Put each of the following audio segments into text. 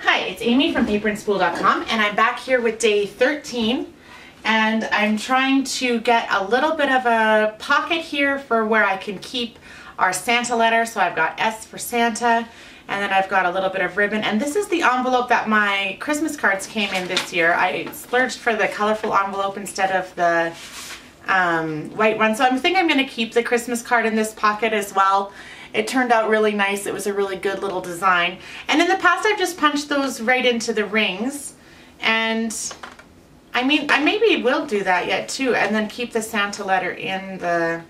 Hi, it's Amy from paperandspool.com, and I'm back here with day 13, and I'm trying to get a little bit of a pocket here for where I can keep our Santa letter. So I've got S for Santa, and then I've got a little bit of ribbon, and this is the envelope that my Christmas cards came in this year. I splurged for the colorful envelope instead of the white one, so I think I'm going to keep the Christmas card in this pocket as well. It turned out really nice. It was a really good little design. And in the past, I've just punched those right into the rings. And I mean, I maybe will do that yet too, and then keep the Santa letter in the...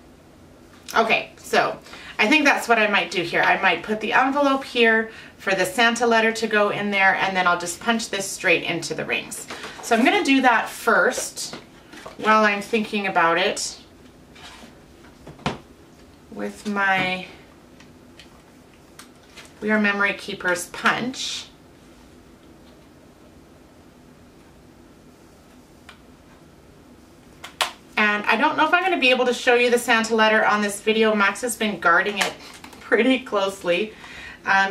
Okay, so I think that's what I might do here. I might put the envelope here for the Santa letter to go in there, and then I'll just punch this straight into the rings. So I'm going to do that first while I'm thinking about it with my We Are Memory Keepers punch. And I don't know if I'm going to be able to show you the Santa letter on this video. Max has been guarding it pretty closely.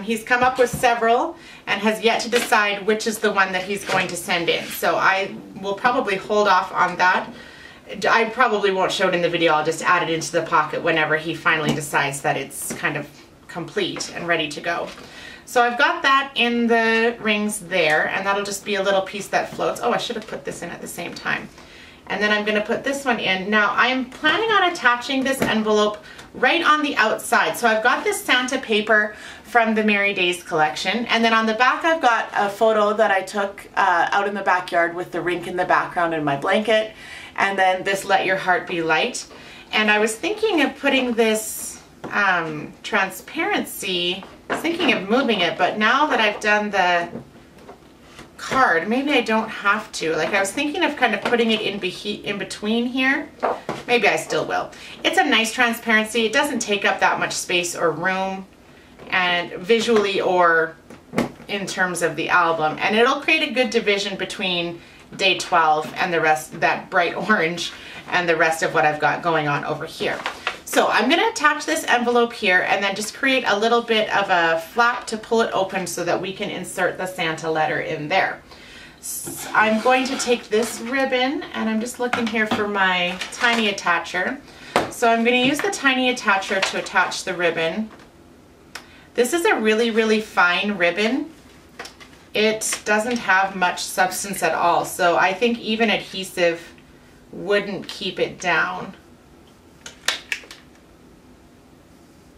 He's come up with several and has yet to decide which is the one that he's going to send in. So I will probably hold off on that. I probably won't show it in the video. I'll just add it into the pocket whenever he finally decides that it's kind of complete and ready to go. So I've got that in the rings there, and that'll just be a little piece that floats. Oh, I should have put this in at the same time. And then I'm going to put this one in. Now I'm planning on attaching this envelope right on the outside. So I've got this Santa paper from the Merry Days collection, and then on the back I've got a photo that I took out in the backyard with the rink in the background and my blanket, and then this Let Your Heart Be Light. And I was thinking of putting this transparency, I was thinking of moving it, but now that I've done the card, maybe I don't have to. Like, I was thinking of kind of putting it in between here. Maybe I still will. It's a nice transparency. It doesn't take up that much space or room, and visually or in terms of the album, and it'll create a good division between day 12 and the rest, that bright orange, and the rest of what I've got going on over here. So I'm going to attach this envelope here and then just create a little bit of a flap to pull it open so that we can insert the Santa letter in there. So I'm going to take this ribbon, and I'm just looking here for my tiny attacher. So I'm going to use the tiny attacher to attach the ribbon. This is a really, really fine ribbon. It doesn't have much substance at all, so I think even adhesive wouldn't keep it down.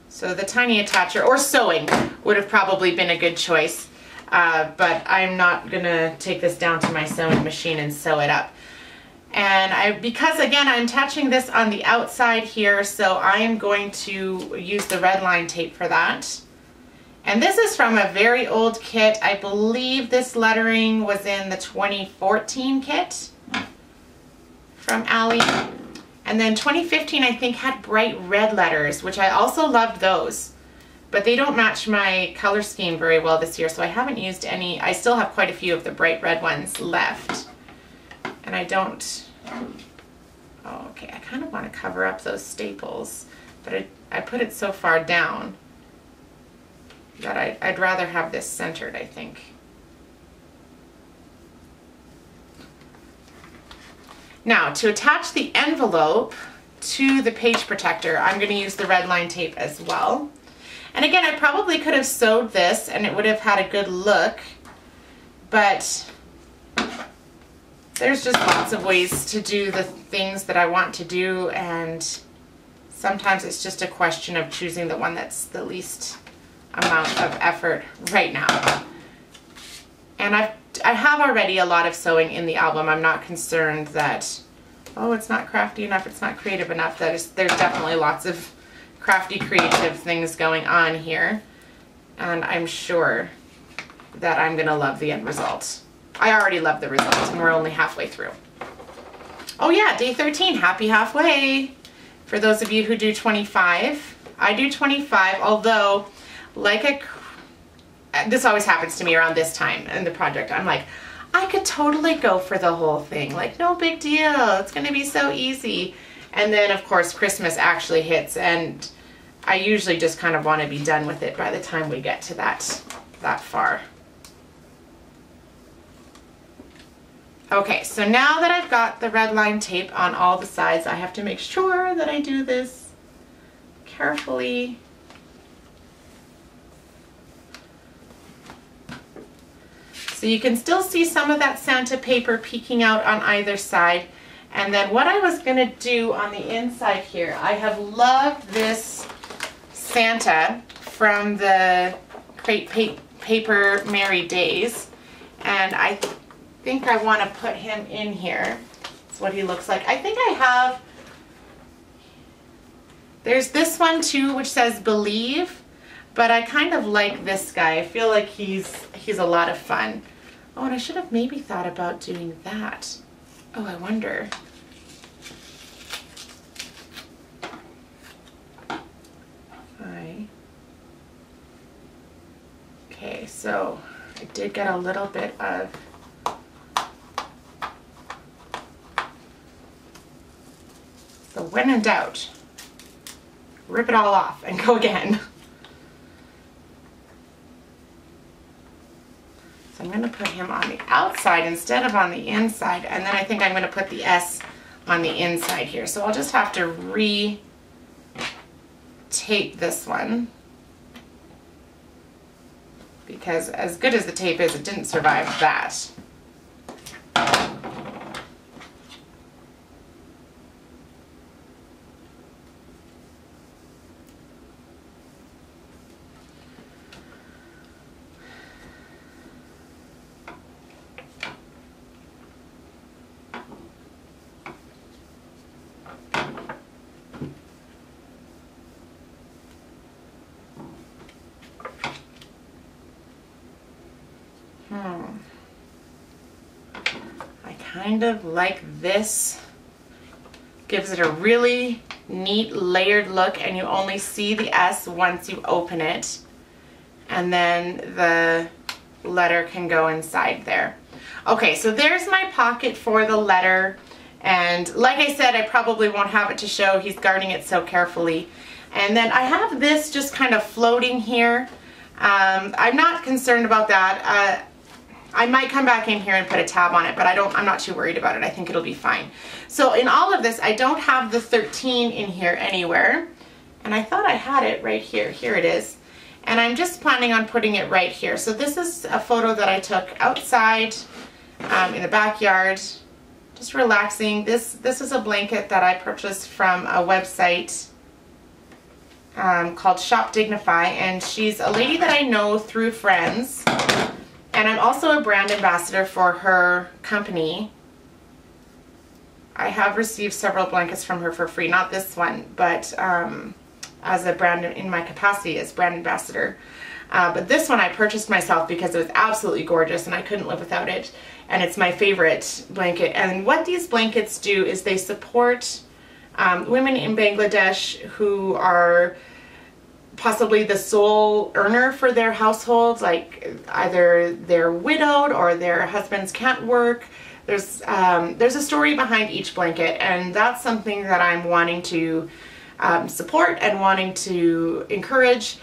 So the tiny attacher, or sewing, would have probably been a good choice, but I'm not going to take this down to my sewing machine and sew it up. And because again, I'm attaching this on the outside here, so I am going to use the red line tape for that. And this is from a very old kit. I believe this lettering was in the 2014 kit from Ali. And then 2015, I think, had bright red letters, which I also loved those. But they don't match my color scheme very well this year, so I haven't used any. I still have quite a few of the bright red ones left. And I don't... Oh, okay, I kind of want to cover up those staples, but I put it so far down that I'd rather have this centered, I think. Now, to attach the envelope to the page protector, I'm going to use the red line tape as well. And again, I probably could have sewed this and it would have had a good look, but there's just lots of ways to do the things that I want to do, and sometimes it's just a question of choosing the one that's the least amount of effort right now. And I have already a lot of sewing in the album. I'm not concerned that, oh, it's not crafty enough, it's not creative enough. There's definitely lots of crafty, creative things going on here. And I'm sure that I'm going to love the end result. I already love the result, and we're only halfway through. Oh yeah, day 13, happy halfway. For those of you who do 25, I do 25, although this always happens to me around this time in the project. I'm like, I could totally go for the whole thing. Like, no big deal. It's going to be so easy. And then, of course, Christmas actually hits, and I usually just kind of want to be done with it by the time we get to that far. Okay, so now that I've got the red line tape on all the sides, I have to make sure that I do this carefully. So you can still see some of that Santa paper peeking out on either side. And then what I was gonna do on the inside here, I have loved this Santa from the Crate Paper Merry Days. And I think I wanna put him in here. That's what he looks like. I think I have, there's this one too, which says Believe. But I kind of like this guy. I feel like he's a lot of fun. Oh, and I should have maybe thought about doing that. Oh, I wonder. Okay, so I did get a little bit of so when in doubt, rip it all off and go again. So I'm going to put him on the outside instead of on the inside, and then I think I'm going to put the S on the inside here. So I'll just have to re-tape this one, because as good as the tape is, it didn't survive that. I kind of like this. Gives it a really neat layered look, and you only see the S once you open it. And then the letter can go inside there. Okay, so there's my pocket for the letter. And like I said, I probably won't have it to show. He's guarding it so carefully. And then I have this just kind of floating here. I'm not concerned about that. I might come back in here and put a tab on it, but I'm not too worried about it. I think it'll be fine. So in all of this, I don't have the 13 in here anywhere. And I thought I had it right here. Here it is. And I'm just planning on putting it right here. So this is a photo that I took outside in the backyard, just relaxing. This is a blanket that I purchased from a website called Shop Dignify, and she's a lady that I know through friends. And I'm also a brand ambassador for her company. I have received several blankets from her for free, not this one, but as a brand in my capacity as brand ambassador. But this one I purchased myself because it was absolutely gorgeous and I couldn't live without it. And it's my favorite blanket. And what these blankets do is they support women in Bangladesh who are possibly the sole earner for their households, like either they're widowed or their husbands can't work. There's a story behind each blanket, and that's something that I'm wanting to support and wanting to encourage.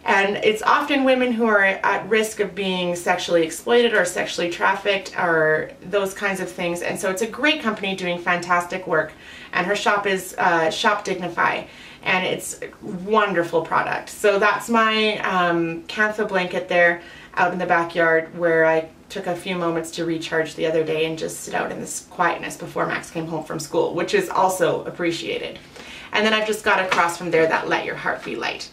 And it's often women who are at risk of being sexually exploited or sexually trafficked or those kinds of things. And so it's a great company doing fantastic work. And her shop is Shop Dignify. And it's a wonderful product. So that's my Cantha blanket there out in the backyard, where I took a few moments to recharge the other day and just sit out in this quietness before Max came home from school, which is also appreciated. And then I've just got across from there that Let Your Heart Be Light.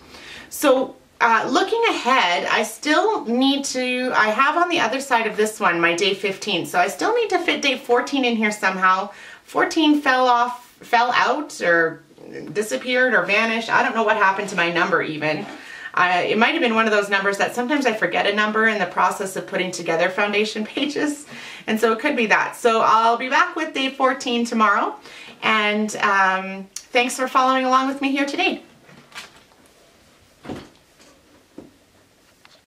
So looking ahead, I still need to, I have on the other side of this one my day 15, so I still need to fit day 14 in here somehow. 14 fell out or disappeared or vanished. I don't know what happened to my number even. It might have been one of those numbers that sometimes I forget a number in the process of putting together foundation pages, and so it could be that. So I'll be back with day 14 tomorrow, and thanks for following along with me here today.